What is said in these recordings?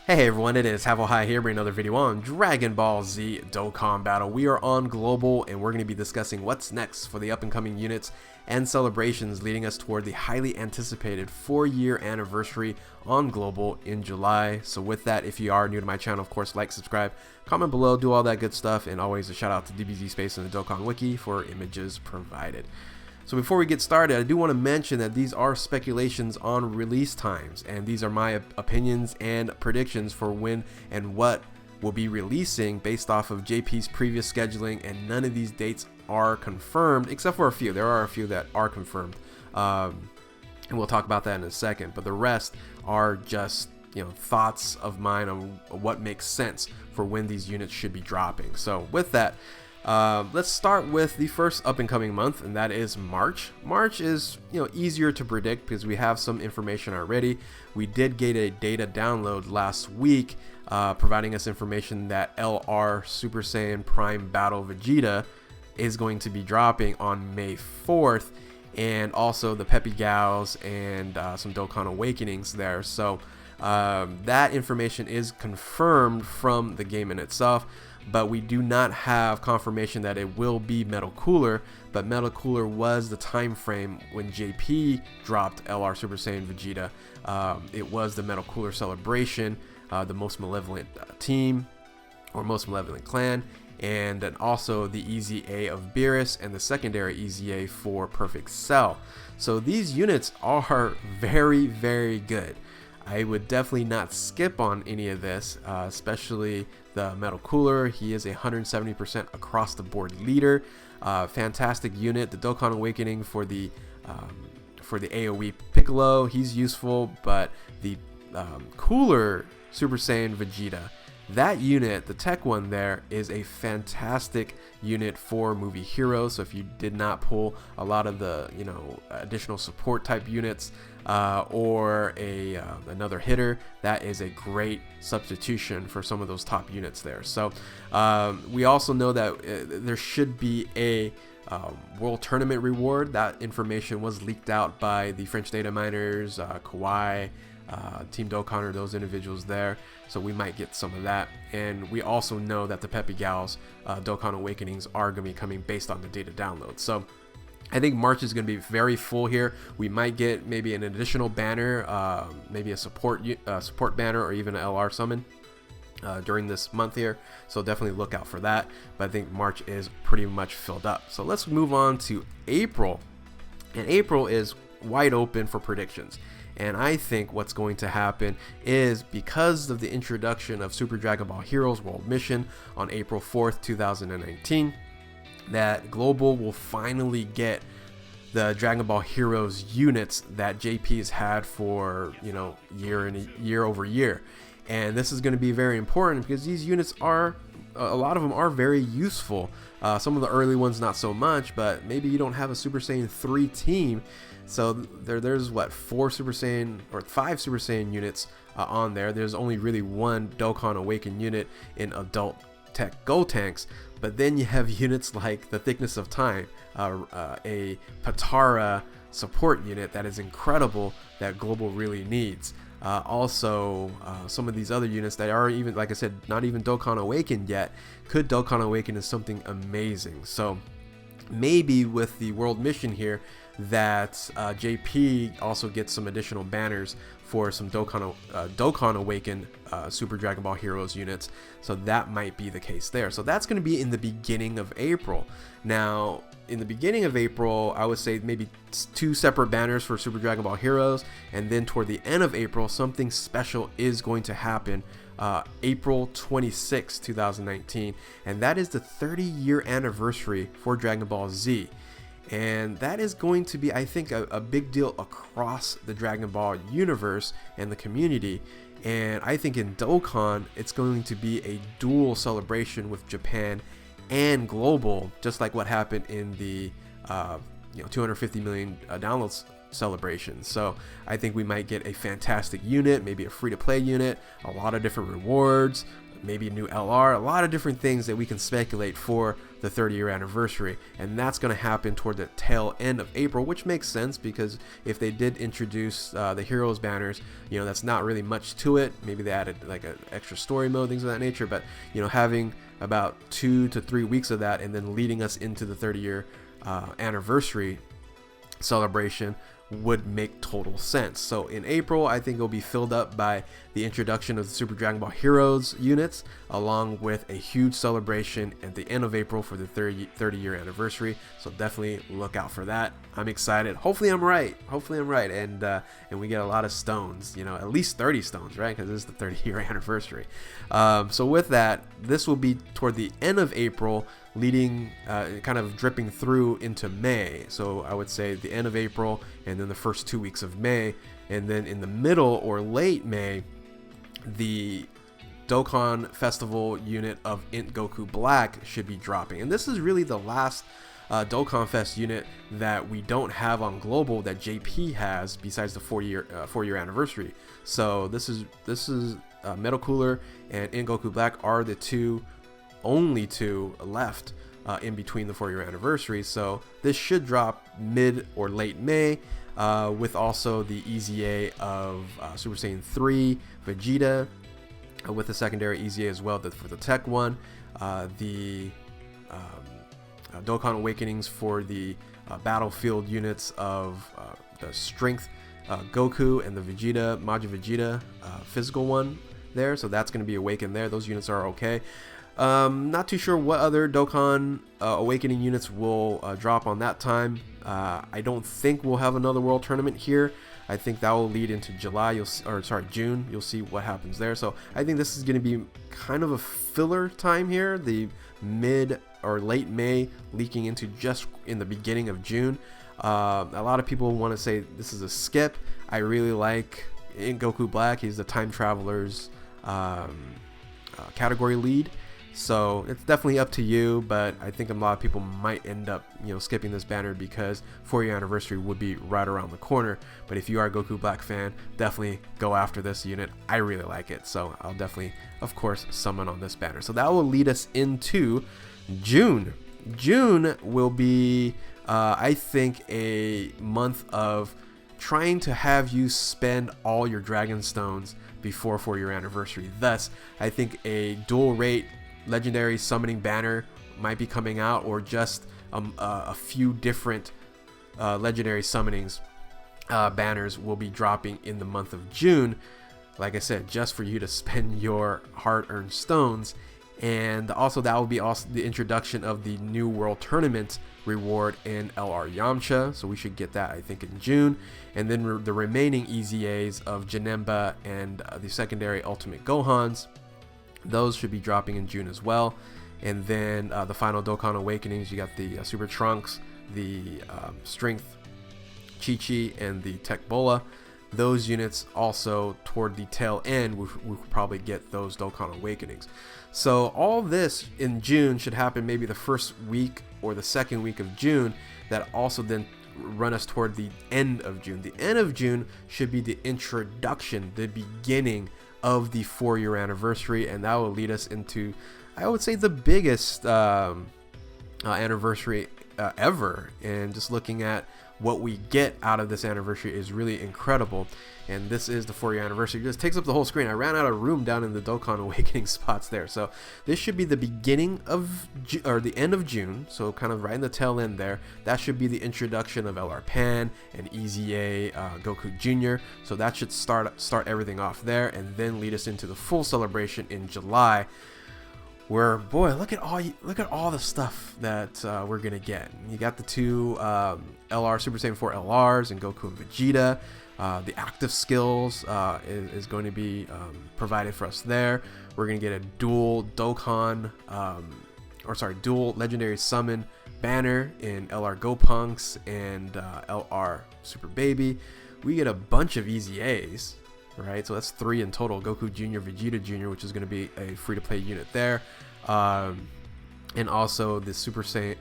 Hey everyone, it is Havel High here bringing another video on Dragon Ball Z Dokkan Battle. We are on Global and we're going to be discussing what's next for the up and coming units and celebrations leading us toward the highly anticipated 4-year anniversary on Global in July. So with that, if you are new to my channel, of course, like, subscribe, comment below, do all that good stuff, and always a shout out to DBZ Space and the Dokkan Wiki for images provided. So before we get started, I do want to mention that these are speculations on release times, and these are my opinions and predictions for when and what will be releasing based off of JP's previous scheduling, and none of these dates are confirmed except for a few. There are a few that are confirmed, and we'll talk about that in a second, but the rest are just thoughts of mine on what makes sense for when these units should be dropping. So with that, let's start with the first up and coming month, and that is March. March is easier to predict because we have some information already. We did get a data download last week, providing us information that LR Super Saiyan Prime Battle Vegeta is going to be dropping on May 4th, and also the Peppy Gals and some Dokkan Awakenings there. So that information is confirmed from the game in itself, but we do not have confirmation that it will be Metal Cooler. But Metal Cooler was the time frame when JP dropped LR Super Saiyan Vegeta. It was the Metal Cooler celebration, the most malevolent team or most malevolent clan, and then also the EZA of Beerus and the secondary EZA for Perfect Cell. So these units are very, very good. I would definitely not skip on any of this, especially the Metal Cooler. He is a 170% across the board leader. Fantastic unit. The Dokkan Awakening for the AoE Piccolo, he's useful, but the Cooler Super Saiyan Vegeta, that unit, the tech one there, is a fantastic unit for movie heroes. So if you did not pull a lot of the additional support type units or another hitter, that is a great substitution for some of those top units there. So we also know that there should be a World Tournament reward. That information was leaked out by the French data miners, Kawhi, Team Dokkan, or those individuals there, so we might get some of that. And we also know that the Peppy Gals Dokkan Awakenings are going to be coming based on the data download. So I think March is going to be very full here. We might get maybe an additional banner, maybe a support banner, or even an LR summon during this month here, so definitely look out for that. But I think March is pretty much filled up. So let's move on to April, and April is wide open for predictions. And I think what's going to happen is, because of the introduction of Super Dragon Ball Heroes World Mission on April 4th, 2019, that Global will finally get the Dragon Ball Heroes units that JP has had for year over year. And this is going to be very important because these units are, a lot of them are very useful. Some of the early ones not so much, but maybe you don't have a Super Saiyan 3 team. So there's what, 4 Super Saiyan or 5 Super Saiyan units on there. There's only really one Dokkan Awaken unit in Adult Tech Gotenks, but then you have units like the Thickness of Time, a Patara support unit that is incredible, that Global really needs. Also, some of these other units that are, even like I said, not even Dokkan Awakened yet, could Dokkan Awaken as something amazing. So maybe with the world mission here, that JP also gets some additional banners for some Dokkan Awaken Super Dragon Ball Heroes units. So that might be the case there. So that's going to be in the beginning of April. Now, in the beginning of April, I would say maybe 2 separate banners for Super Dragon Ball Heroes, and then toward the end of April, something special is going to happen. April 26, 2019, and that is the 30-year anniversary for Dragon Ball Z. And that is going to be, I think, a big deal across the Dragon Ball universe and the community. And I think in Dokkan, it's going to be a dual celebration with Japan and Global, just like what happened in the 250 million downloads celebration. So I think we might get a fantastic unit, maybe a free-to-play unit, a lot of different rewards, maybe a new LR, a lot of different things that we can speculate for the 30-year anniversary, and that's going to happen toward the tail end of April, which makes sense because if they did introduce the Heroes banners, you know, that's not really much to it. Maybe they added like an extra story mode, things of that nature, but you know, having about 2 to 3 weeks of that and then leading us into the 30-year anniversary celebration would make total sense. So in April, I think it'll be filled up by the introduction of the Super Dragon Ball Heroes units, along with a huge celebration at the end of April for the 30-year anniversary. So definitely look out for that. I'm excited. Hopefully I'm right. And we get a lot of stones. You know, at least 30 stones, right? Because this is the 30-year anniversary. So with that, this will be toward the end of April, leading kind of dripping through into May. So I would say the end of April and then the first 2 weeks of May, and then in the middle or late May, the Dokkan Festival unit of Int Goku Black should be dropping. And this is really the last Dokkan Fest unit that we don't have on global that JP has, besides the 4-year anniversary. So this is Metal Cooler and Int Goku Black are the only two left in between the 4-year anniversary. So this should drop mid or late May, with also the EZA of Super Saiyan 3 Vegeta, with the secondary EZA as well for the Tech one, the Dokkan Awakenings for the battlefield units of the Strength Goku and the Vegeta, Majin Vegeta physical one there. So that's going to be awakened there. Those units are okay. Not too sure what other Dokkan Awakening units will drop on that time. I don't think we'll have another World Tournament here. I think that will lead into June. You'll see what happens there. So I think this is going to be kind of a filler time here. The mid or late May leaking into just in the beginning of June. A lot of people want to say this is a skip. I really like Int Goku Black. He's the Time Travelers category lead. So it's definitely up to you, but I think a lot of people might end up, you know, skipping this banner because 4-year anniversary would be right around the corner. But if you are a Goku Black fan, definitely go after this unit. I really like it, so I'll definitely, of course, summon on this banner. So that will lead us into June. June will be, I think, a month of trying to have you spend all your Dragon Stones before 4-year anniversary. Thus, I think a dual rate legendary summoning banner might be coming out, or just a few different legendary summonings banners will be dropping in the month of June, like I said, just for you to spend your hard-earned stones. And also that will be also the introduction of the new World Tournament reward in LR Yamcha, so we should get that, I think, in June. And then the remaining EZAs of Janemba and the secondary Ultimate Gohans, those should be dropping in June as well. And then the final Dokkan Awakenings, you got the Super Trunks, the Strength Chi-Chi, and the Tech Bola. Those units also toward the tail end, we'll probably get those Dokkan Awakenings. So all this in June should happen maybe the first week or the second week of June, that also then run us toward the end of June. The end of June should be the introduction, the beginning of the 4-year anniversary, and that will lead us into, I would say, the biggest anniversary ever. And just looking at what we get out of this anniversary is really incredible. And this is the 4-year anniversary. It just takes up the whole screen. I ran out of room down in the Dokkan Awakening spots there. So this should be the beginning of or the end of June, so kind of right in the tail end there. That should be the introduction of LR Pan and EZA Goku Jr. So that should start everything off there, and then lead us into the full celebration in July, where, boy, look at all the stuff that we're gonna get. You got the two LR Super Saiyan 4 LRs and Goku and Vegeta. The active skills is going to be provided for us there. We're gonna get a dual Dokkan, dual legendary summon banner in LR Gopunks and LR Super Baby. We get a bunch of EZAs. Right, so that's 3 in total. Goku Jr., Vegeta Jr., which is going to be a free-to-play unit there, and also the Super Saiyan,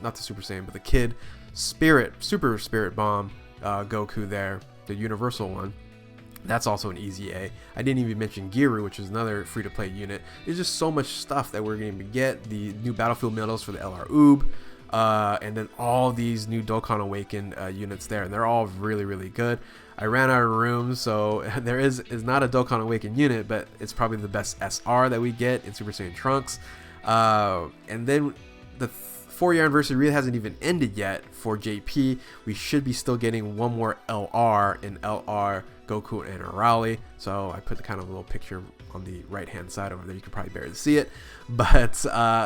not the Super Saiyan, but the Kid Super Spirit Bomb Goku there, the universal one. That's also an easy A. I didn't even mention Giru, which is another free-to-play unit. There's just so much stuff that we're going to get. The new Battlefield medals for the LR Oob, and then all these new Dokkan Awakened units there, and they're all really, really good. I ran out of room, so there is not a Dokkan Awakened unit, but it's probably the best SR that we get in Super Saiyan Trunks. And then the 4-year anniversary really hasn't even ended yet for JP. We should be still getting one more LR in LR Goku and Arali. So I put the kind of little picture on the right hand side over there. You can probably barely see it, but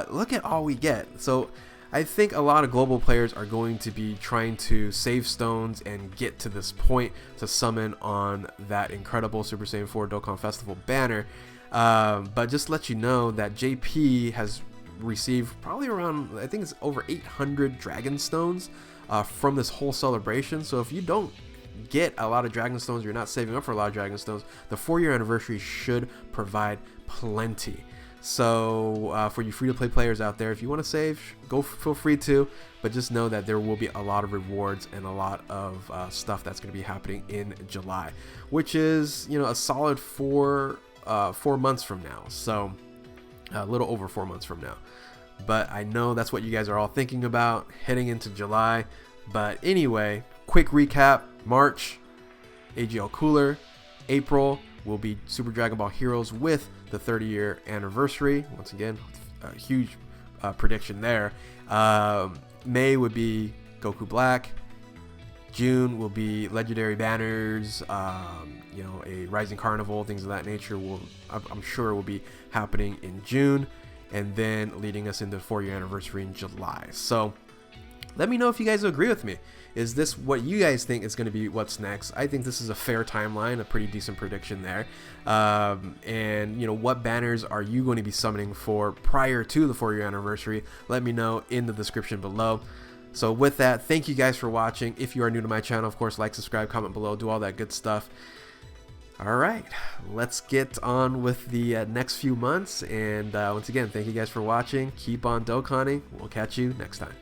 look at all we get. So I think a lot of global players are going to be trying to save stones and get to this point to summon on that incredible Super Saiyan 4 Dokkan Festival banner. But just to let you know that JP has received probably around, I think it's over 800 Dragon Stones from this whole celebration. So if you don't get a lot of Dragon Stones, you're not saving up for a lot of Dragon Stones, the 4-year anniversary should provide plenty. So for you free-to-play players out there, if you want to save, feel free to, but just know that there will be a lot of rewards and a lot of stuff that's going to be happening in July, which is, you know, a solid 4 months from now. So a little over 4 months from now. But I know that's what you guys are all thinking about heading into July. But anyway, quick recap: March, AGL Cooler. April will be Super Dragon Ball Heroes with the 30-year anniversary. Once again, a huge prediction there. May would be Goku Black. June will be legendary banners, you know, a Rising Carnival, things of that nature. I'm sure will be happening in June, and then leading us into the 4-year anniversary in July. So let me know if you guys agree with me. Is this what you guys think is going to be what's next? I think this is a fair timeline, a pretty decent prediction there. And, you know, what banners are you going to be summoning for prior to the 4-year anniversary? Let me know in the description below. So with that, thank you guys for watching. If you are new to my channel, of course, like, subscribe, comment below, do all that good stuff. All right, let's get on with the next few months. And once again, thank you guys for watching. Keep on Dokkaning. We'll catch you next time.